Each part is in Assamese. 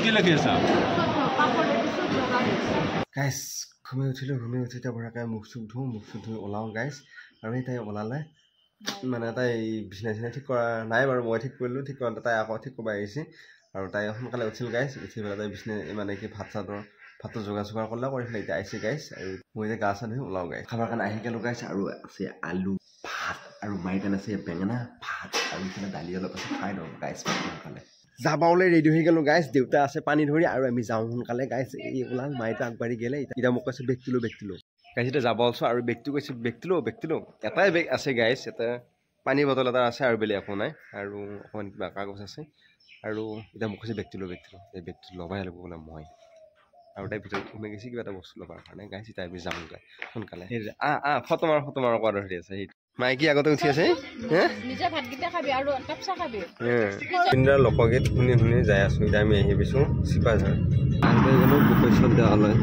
কি লিখি আছা গাইস ঘুমিয়ে উঠিতে বৰাকে মুখ চুখ ধুই ওলাওঁ গাইস আৰু সেই তাই ওলালে মানে তাই বিছনা ঠিক কৰা নাই বাৰু মই ঠিক কৰিলোঁ ঠিক কৰোঁতে তাই আকৌ ঠিক কৰিব আহিছে আৰু তাই সোনকালে উঠিল গাইস উঠি পেলাই তাই বিছনা মানে কি ভাতটো যোগাৰ কৰিলে কৰি পেলাই এতিয়া আহিছে গাইস আৰু মই এতিয়া গা চা ধুই ওলাওঁ গাইস খাবৰ কাৰণে আহি গ'লোঁ গাইস আৰু আছে আলু ভাত আৰু মাইৰ কাৰণে আছে বেঙেনা ভাত আৰু ইফালে দালি অলপ আছে খাই লওঁ গাইস সোনকালে যাবলৈ ৰেডি হৈ গ'লোঁ গাইস দেউতা আছে পানী ধৰি আৰু আমি যাওঁ সোনকালে গাইস এই ওলাল মাইটো আগবাঢ়ি গ'লে এতিয়া মোক কৈছে বেগটো লো গাইস এতিয়া যাব আছোঁ আৰু বেগটো কৈছে বেগটো লো এটাই বেগ আছে গাইস এটা পানী বটল এটা আছে আৰু বেলেগ একো নাই আৰু অকণমান কিবা কাগজ আছে আৰু এতিয়া মোক কৈছে বেগটো লো এই বেগটো ল'বাই লাগিব বোলে মই আৰু তাই ভিতৰত সোমাই গৈছে কিবা এটা বস্তু ল'বৰ কাৰণে গাইছ তাই আমি যামগৈ সোনকালে ফটো মাৰ কোৱা ধৰি আছে সেইটো মাইকী আগতে উঠি আছে লোকগীত শুনি যাই আছো এতিয়া আমি আহি পাইছোঁ চিপাঝাৰ বশিষ্ঠ দেৱালয়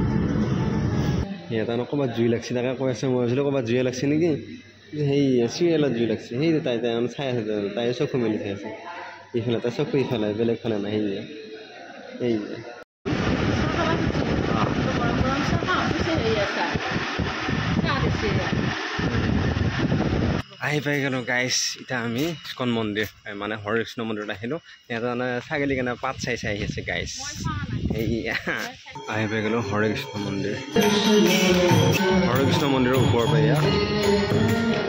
সিহঁতে ক'ৰবাত জুই লাগছি তাকে কৈ আছে মই ভাবিছিলোঁ ক'ৰবাত জুই লাগছে নেকি সেই চিৰিয়েলত জুই লাগছে সেই তাই চাই আছে তাই চকু মেলি চাই আছে ইফালে তাই চকু ইফালে বেলেগ ফালে নাই সেই আহি পাই গ'লোঁ গাইছ এতিয়া আমি ইস্কন মন্দিৰ মানে হৰেকৃষ্ণ মন্দিৰত আহিলোঁ সিহঁতে মানে ছাগলী কাৰণে পাত চাই আহি আছে গাইছ এইয়া আহি পাই গ'লোঁ হৰেকৃষ্ণ মন্দিৰৰ ওপৰৰ পৰা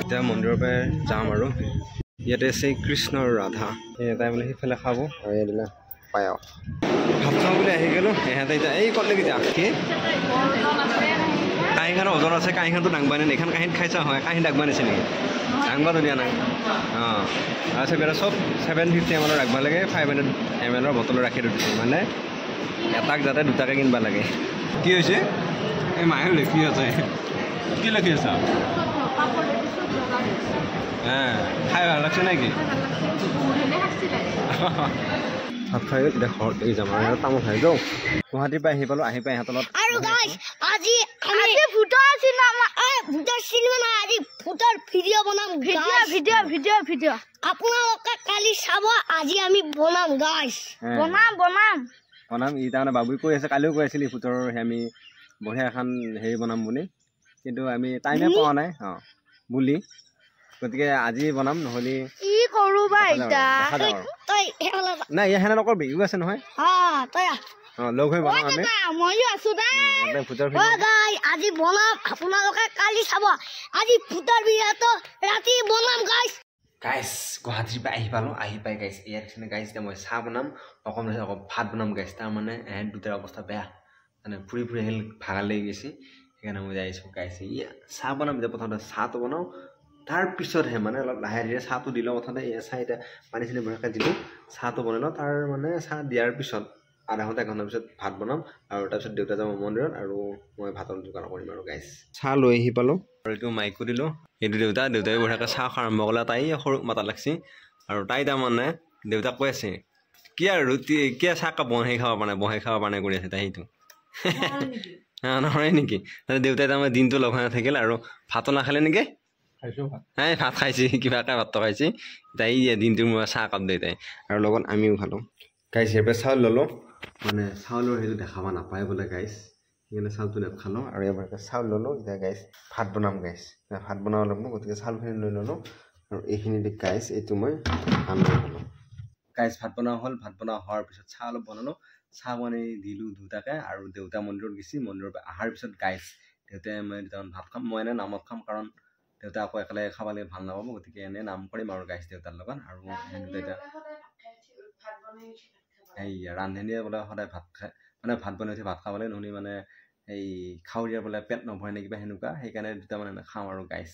এতিয়া মন্দিৰৰ পৰা যাম আৰু ইয়াতে আছে কৃষ্ণ আৰু ৰাধা তাই বোলে সেইফালে খাব আৰু ইয়াত দিলে পায়স ভাত খাওঁ বুলি আহি গ'লোঁ ইহঁতে এতিয়া এই ক'লে কি কি কাঁহীখনৰ ওজন আছে কাঁহীখনটো দাংবা নাই এইখন কাঁহীত খাইছা হয় কাঁহী দাগবা নিছে নেকি দাংবাটো দিয়া নাই তাৰপিছত বেটা চব 750 ml ৰাখিব লাগে 500 ml বটল ৰাখি দিছোঁ মানে এটাক যাতে দুটাকৈ কিনিব লাগে কি হৈছে এই মায়ে লিখি আছে কি লিখি আছা খাই ভাল লাগছে নেকি ভাত খাই এতিয়া ঘৰত যাম আৰু তামোল খাই যাওঁ গুৱাহাটীৰ পৰা আহি পালোঁ আহি পাই ইহঁতৰ লগত আৰু গাইস আজি ভূতৰ আছিল ভূতৰ চিনেমা নাই আজি ভূতৰ ভিডিঅ' বনাম ভিডিঅ' আপোনালোকে কালি চাব আজি আমি বনাম গাইস বনাম ই তাৰমানে বাবুই কৈ আছে কালিও কৈ আছিলি ভূতৰ আমি বঢ়িয়া এখন হেৰি বনাম বুলি কিন্তু আমি টাইমে পোৱা নাই বুলি গতিকে আজি বনাম নহ'লে কি কৰোঁ বা এতিয়া নাই ইয়াৰ সেনে নকৰবি ইও আছে নহয় লগ হৈ বনাম আমি ময়ো আছো আজি বনাম আপোনালোকে কালি চাব আজি ভূতৰ ভিডিঅ'টো ৰাতি বনাম গাইছ গুৱাহাটীৰ পৰা আহি পালোঁ আহি পাই গাইছ ইয়াত গাইছ এতিয়া মই চাহ বনাম অকণমান আকৌ ভাত বনাম গাইছ তাৰমানে এহেঁত দুটাৰ অৱস্থা বেয়া মানে ফুৰি আহিল ভাগা লাগি গৈছে সেইকাৰণে মই যাই আহিছোঁ গাইছ চাহ বনাম এতিয়া প্ৰথমতে চাহটো বনাওঁ তাৰপিছতহে মানে অলপ লাহে ধীৰে চাহটো দিলোঁ প্ৰথমতে চাহ এতিয়া পানী চানী বঢ়াকৈ দিলোঁ চাহটো বনাই লওঁ তাৰ মানে চাহ দিয়াৰ পিছত আধা ঘণ্টা 1 ঘণ্টাৰ পিছত ভাত বনাম আৰু তাৰপিছত দেউতা যাব মন্দিৰত আৰু মই ভাতৰ যোগাৰ কৰিম আৰু গাইছ চাহ লৈ আহি পালোঁ আৰু এইটো মাইকো দিলোঁ এইটো দেউতাই বঢ়িয়াকৈ চাহ আৰম্ভ কৰিলে তাই সৰু মাতা লাগছি আৰু তাই তাৰমানে দেউতাক কৈ আছে কি আৰু কি চাহ কাপ বনাই খাব পৰা নাই কৰি আছে তাই সেইটো নহয় নেকি দেউতাই তাৰমানে দিনটো লঘোণে নাথাকিল আৰু ভাতো নাখালে নেকি ভাত খাইছে কিবাকৈ ভাতটো খাইছে তাই দিনটো মই চাহ কাপ দেউতাই আৰু লগত আমিও খালোঁ গাইছ ইয়াৰ পৰা চাউল ল'লোঁ মানে চাউলৰ সেইটো দেখাব নাপায় বোলে গাইছ সেইকাৰণে চাউলটো নেখালোঁ আৰু এবাৰ চাউল ল'লোঁ এতিয়া গাইছ ভাত বনাম গাইছ ভাত বনাব লাগিব গতিকে চাউলখিনি লৈ ল'লোঁ আৰু এইখিনি দি গাইছ এইটো মই কাম লৈ ল'লোঁ গাইছ ভাত বনোৱা হ'ল ভাত বনোৱা হোৱাৰ পিছত চাহ অলপ বনালোঁ চাহ বনাই দিলোঁ দুটাকৈ আৰু দেউতা মন্দিৰত গৈছে মন্দিৰৰ পৰা অহাৰ পিছত গাইছ দেউতাই মই দুটামান ভাত খাম মই এনেই নামত খাম কাৰণ দেউতা আকৌ একেলগে খাবলৈ ভাল নাপাব গতিকে এনেই নাম কৰিম আৰু গাইছ দেউতাৰ লগত আৰু এতিয়া এই ৰান্ধনীয়ে বোলে সদায় ভাত খায় মানে ভাত বনাই উঠি ভাত খাবলৈ নহ'লে মানে এই খাৱৰীয়া বোলে পেট নভৰে নে কিবা সেনেকুৱা সেইকাৰণে দুটা মানে খাওঁ আৰু গাইছ